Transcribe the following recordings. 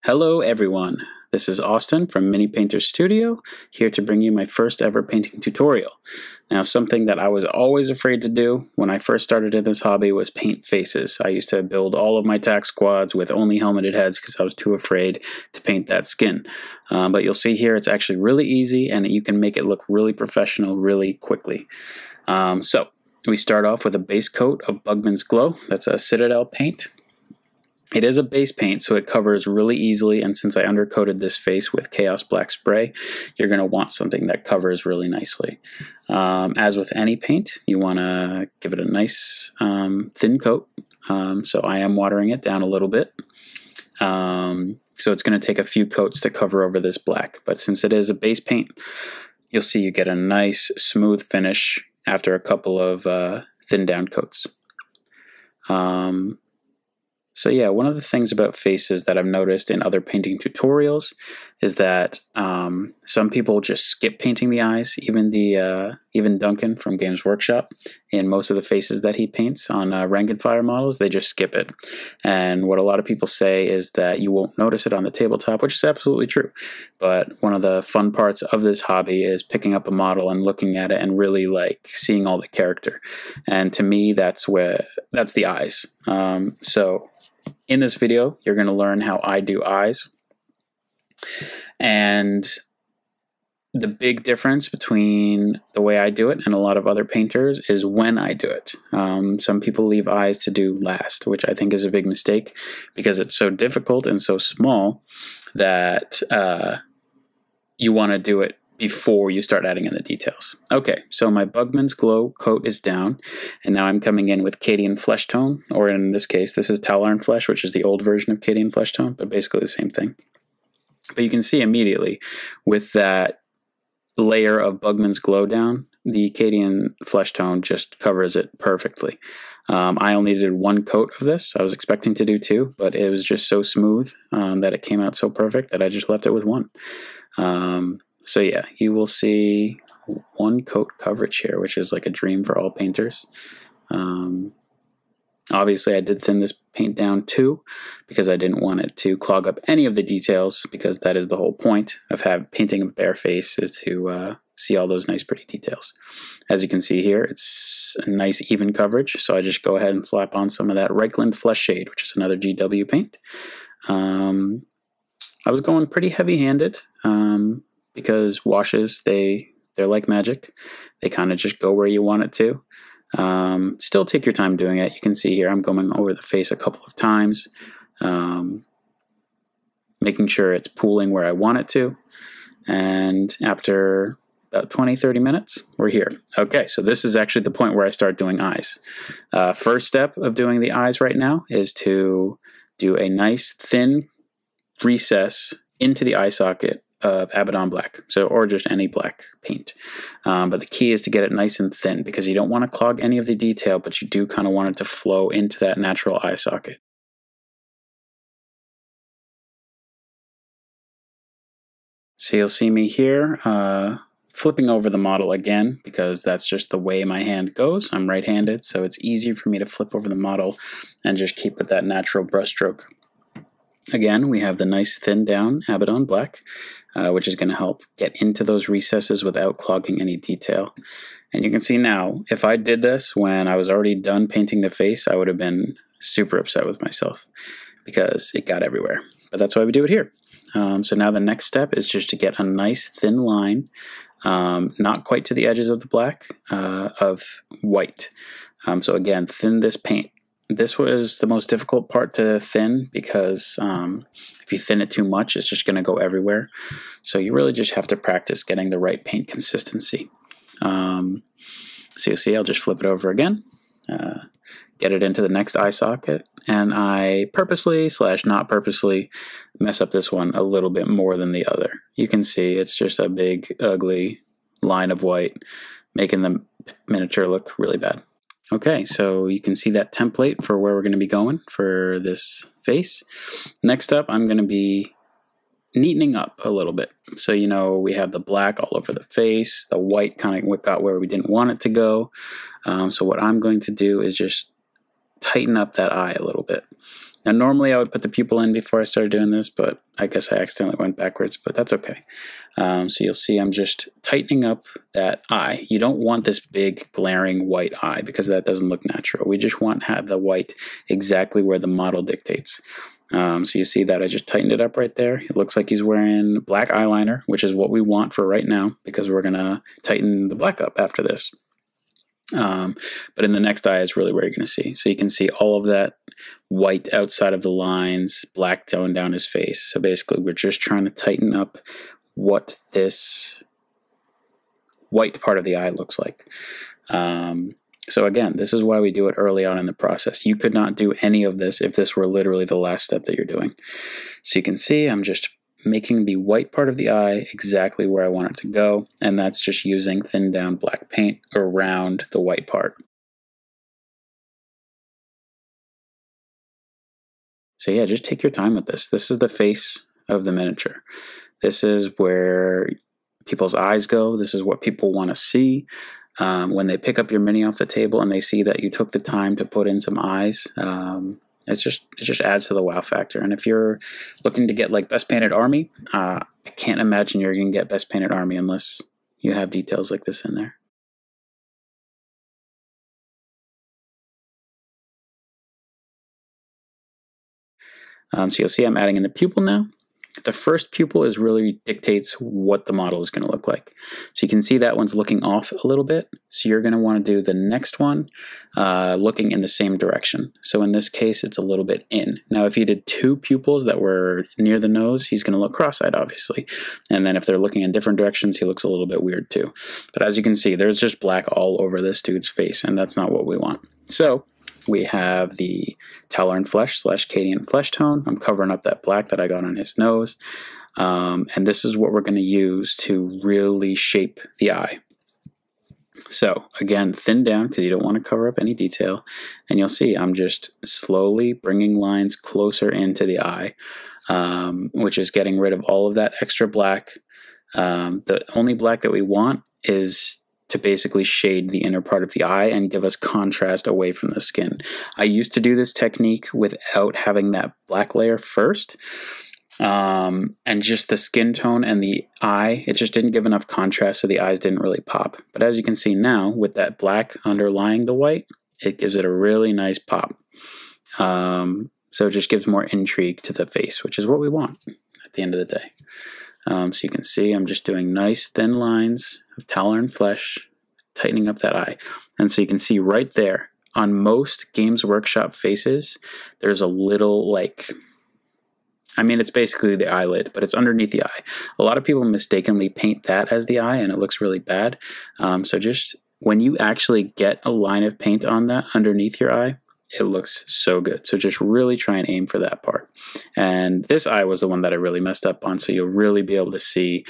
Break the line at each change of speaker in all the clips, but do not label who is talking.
Hello everyone, this is Austin from Minipainter Studio, here to bring you my first ever painting tutorial. Now, something that I was always afraid to do when I first started in this hobby was paint faces. I used to build all of my tack squads with only helmeted heads because I was too afraid to paint that skin. But you'll see here it's actually really easy and you can make it look really professional really quickly. So we start off with a base coat of Bugman's Glow. That's a Citadel paint. It is a base paint, so it covers really easily, and since I undercoated this face with Chaos Black Spray, you're going to want something that covers really nicely. As with any paint, you want to give it a nice thin coat, so I am watering it down a little bit. So it's going to take a few coats to cover over this black, but since it is a base paint, you'll see you get a nice smooth finish after a couple of thin down coats. So yeah, one of the things about faces that I've noticed in other painting tutorials is that some people just skip painting the eyes. Even Duncan from Games Workshop, in most of the faces that he paints on rank and fire models, they just skip it. And what a lot of people say is that you won't notice it on the tabletop, which is absolutely true. But one of the fun parts of this hobby is picking up a model and looking at it and really like seeing all the character. And to me, that's the eyes. So in this video, you're going to learn how I do eyes. And the big difference between the way I do it and a lot of other painters is when I do it. Some people leave eyes to do last, which I think is a big mistake because it's so difficult and so small that you want to do it before you start adding in the details. Okay, so my Bugman's Glow coat is down, and now I'm coming in with Cadian Flesh Tone, or in this case, this is Talarn Flesh, which is the old version of Cadian Flesh Tone, but basically the same thing. But you can see immediately with that layer of Bugman's Glow down, the Cadian Flesh Tone just covers it perfectly. I only did one coat of this. I was expecting to do two, but it was just so smooth that it came out so perfect that I just left it with one. So yeah, you will see one coat coverage here, which is like a dream for all painters. Obviously, I did thin this paint down too, because I didn't want it to clog up any of the details, because that is the whole point of painting a bare face, is to see all those nice pretty details. As you can see here, it's a nice even coverage, so I just go ahead and slap on some of that Reichland Flesh Shade, which is another GW paint. I was going pretty heavy-handed, because washes, they're like magic. They kind of just go where you want it to. Still take your time doing it. You can see here I'm going over the face a couple of times, making sure it's pooling where I want it to. And after about 20-30 minutes, we're here. Okay, so this is actually the point where I start doing eyes. First step of doing the eyes right now is to do a nice thin recess into the eye socket of Abaddon Black, or just any black paint. But the key is to get it nice and thin, because you don't want to clog any of the detail, but you do kind of want it to flow into that natural eye socket. So you'll see me here flipping over the model again, because that's just the way my hand goes. I'm right-handed, so it's easier for me to flip over the model and just keep with that natural brushstroke. Again, we have the nice thin down Abaddon Black, which is going to help get into those recesses without clogging any detail. And you can see now, if I did this when I was already done painting the face, I would have been super upset with myself because it got everywhere. But that's why we do it here. So now the next step is just to get a nice thin line, not quite to the edges of the black, of white. So again, thin this paint. This was the most difficult part to thin, because if you thin it too much, it's just going to go everywhere. So you really just have to practice getting the right paint consistency. So you'll see I'll just flip it over again, get it into the next eye socket, and I purposely / not purposely mess up this one a little bit more than the other. You can see it's just a big, ugly line of white, making the miniature look really bad. Okay, so you can see that template for where we're going to be going for this face. Next up, I'm going to be neatening up a little bit. So, you know, we have the black all over the face, the white kind of got where we didn't want it to go. So what I'm going to do is just tighten up that eye a little bit. Now, normally I would put the pupil in before I started doing this, but I guess I accidentally went backwards, but that's okay. So you'll see I'm just tightening up that eye. You don't want this big glaring white eye because that doesn't look natural. We just want to have the white exactly where the model dictates. So you see that I just tightened it up right there. It looks like he's wearing black eyeliner, which is what we want for right now because we're going to tighten the black up after this. But in the next eye is really where you're going to see. So you can see all of that white outside of the lines, black going down his face. So basically we're just trying to tighten up what this white part of the eye looks like. So again, this is why we do it early on in the process. You could not do any of this if this were literally the last step that you're doing. So you can see I'm just making the white part of the eye exactly where I want it to go, and that's just using thinned down black paint around the white part. So yeah, just take your time with this. This is the face of the miniature. This is where people's eyes go. This is what people want to see. When they pick up your mini off the table and they see that you took the time to put in some eyes, it just adds to the wow factor. And if you're looking to get like Best Painted Army, I can't imagine you're going to get Best Painted Army unless you have details like this in there. So you'll see I'm adding in the pupil now. The first pupil is really dictates what the model is going to look like. So you can see that one's looking off a little bit. So you're going to want to do the next one looking in the same direction. So in this case, it's a little bit in. Now, if you did two pupils that were near the nose, he's going to look cross-eyed, obviously. And then if they're looking in different directions, he looks a little bit weird too. But as you can see, there's just black all over this dude's face, and that's not what we want. So we have the Tallarn Flesh / Cadian Flesh Tone. I'm covering up that black that I got on his nose. And this is what we're going to use to really shape the eye. So again, thin down because you don't want to cover up any detail. And you'll see I'm just slowly bringing lines closer into the eye, which is getting rid of all of that extra black. The only black that we want is to basically shade the inner part of the eye and give us contrast away from the skin. I used to do this technique without having that black layer first, and just the skin tone and the eye, it just didn't give enough contrast, so the eyes didn't really pop. But as you can see now, with that black underlying the white, it gives it a really nice pop. So it just gives more intrigue to the face, which is what we want at the end of the day. So you can see I'm just doing nice thin lines of Tallarn Flesh, tightening up that eye. And so you can see right there, on most Games Workshop faces, there's a little like, I mean, it's basically the eyelid, but it's underneath the eye. A lot of people mistakenly paint that as the eye, and it looks really bad. So just when you actually get a line of paint on that underneath your eye, it looks so good. So just really try and aim for that part. And this eye was the one that I really messed up on, so you'll really be able to see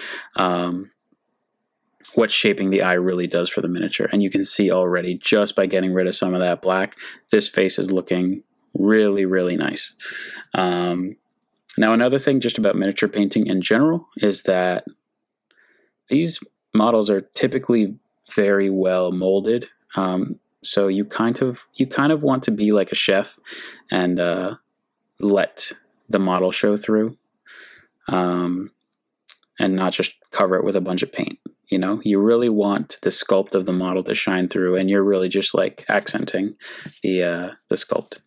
what shaping the eye really does for the miniature. And you can see already, just by getting rid of some of that black, this face is looking really, really nice. Now, another thing just about miniature painting in general is that these models are typically very well molded. So you kind of want to be like a chef and let the model show through, and not just cover it with a bunch of paint. You know, you really want the sculpt of the model to shine through, and you're really just like accenting the sculpt.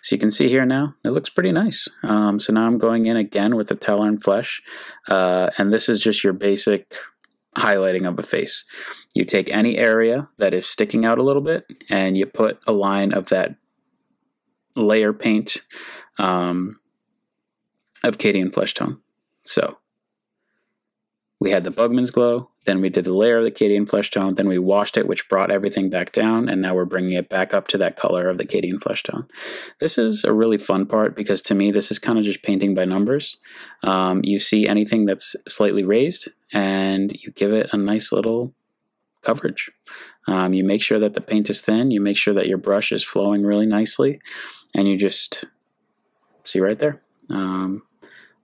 So you can see here now, it looks pretty nice. So now I'm going in again with the Tallarn Flesh, and this is just your basic highlighting of a face. You take any area that is sticking out a little bit and you put a line of that layer paint of Cadian Flesh Tone. So we had the Bugman's Glow, then we did the layer of the Cadian Flesh Tone, then we washed it, which brought everything back down, and now we're bringing it back up to that color of the Cadian Flesh Tone. This is a really fun part because to me this is kind of just painting by numbers. You see anything that's slightly raised and you give it a nice little coverage. You make sure that the paint is thin, you make sure that your brush is flowing really nicely, and you just see right there.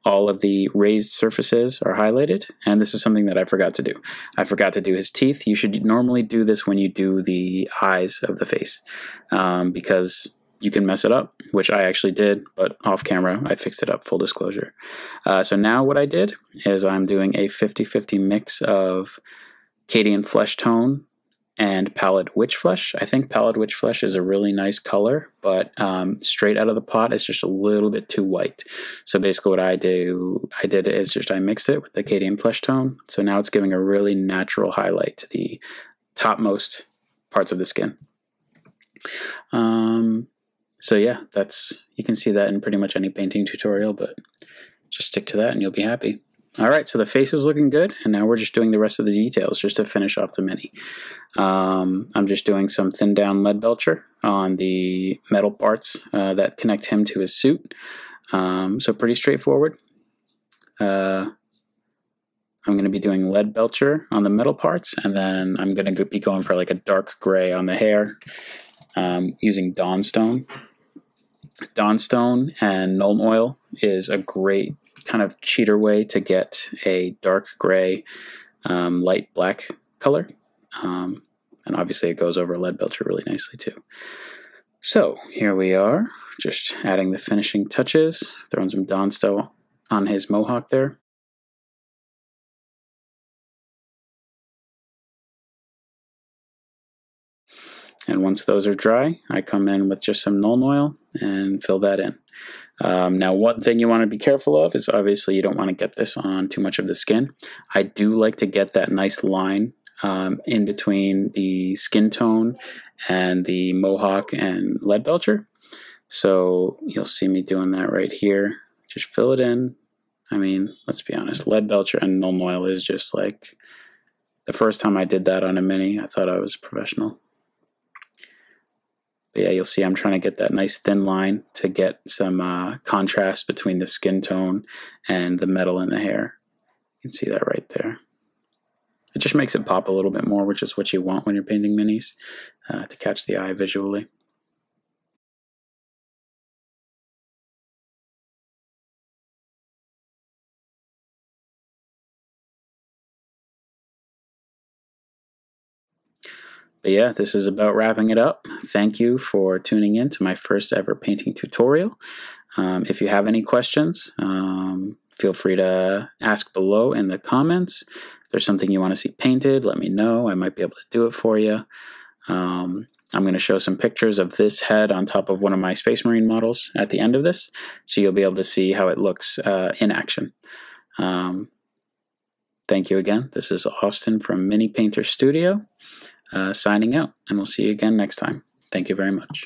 All of the raised surfaces are highlighted, and this is something that I forgot to do. I forgot to do his teeth. You should normally do this when you do the eyes of the face, because you can mess it up, which I actually did, but off camera I fixed it up, full disclosure. So now what I did is I'm doing a 50-50 mix of Cadian Flesh Tone and Pallid Witch Flesh. I think Pallid Witch Flesh is a really nice color, but straight out of the pot it's just a little bit too white. So basically what I did is just I mixed it with the Cadian Flesh Tone. So now it's giving a really natural highlight to the topmost parts of the skin. So yeah, you can see that in pretty much any painting tutorial, but just stick to that and you'll be happy. All right, so the face is looking good, and now we're just doing the rest of the details just to finish off the Mini. I'm just doing some thin down lead belcher on the metal parts that connect him to his suit. So pretty straightforward. I'm going to be doing lead belcher on the metal parts, and then I'm going to be going for like a dark gray on the hair using Dawnstone. Dawnstone and Nuln Oil is a great kind of cheater way to get a dark gray, light black color. And obviously it goes over lead belcher really nicely too. So here we are, just adding the finishing touches, throwing some Dawnstone on his mohawk there. And once those are dry, I come in with just some Nuln Oil and fill that in. Now, one thing you want to be careful of is obviously you don't want to get this on too much of the skin. I do like to get that nice line in between the skin tone and the mohawk and lead belcher. So you'll see me doing that right here. Just fill it in. I mean, let's be honest, lead belcher and Nuln Oil is just like, the first time I did that on a Mini, I thought I was a professional. But yeah, you'll see I'm trying to get that nice thin line to get some contrast between the skin tone and the metal in the hair. You can see that right there. It just makes it pop a little bit more, which is what you want when you're painting Minis, to catch the eye visually. But yeah, this is about wrapping it up. Thank you for tuning in to my first ever painting tutorial. If you have any questions, feel free to ask below in the comments. If there's something you want to see painted, let me know. I might be able to do it for you. I'm going to show some pictures of this head on top of one of my Space Marine models at the end of this, so you'll be able to see how it looks in action. Thank you again. This is Austin from Minipainter Studio. Signing out, and we'll see you again next time. Thank you very much.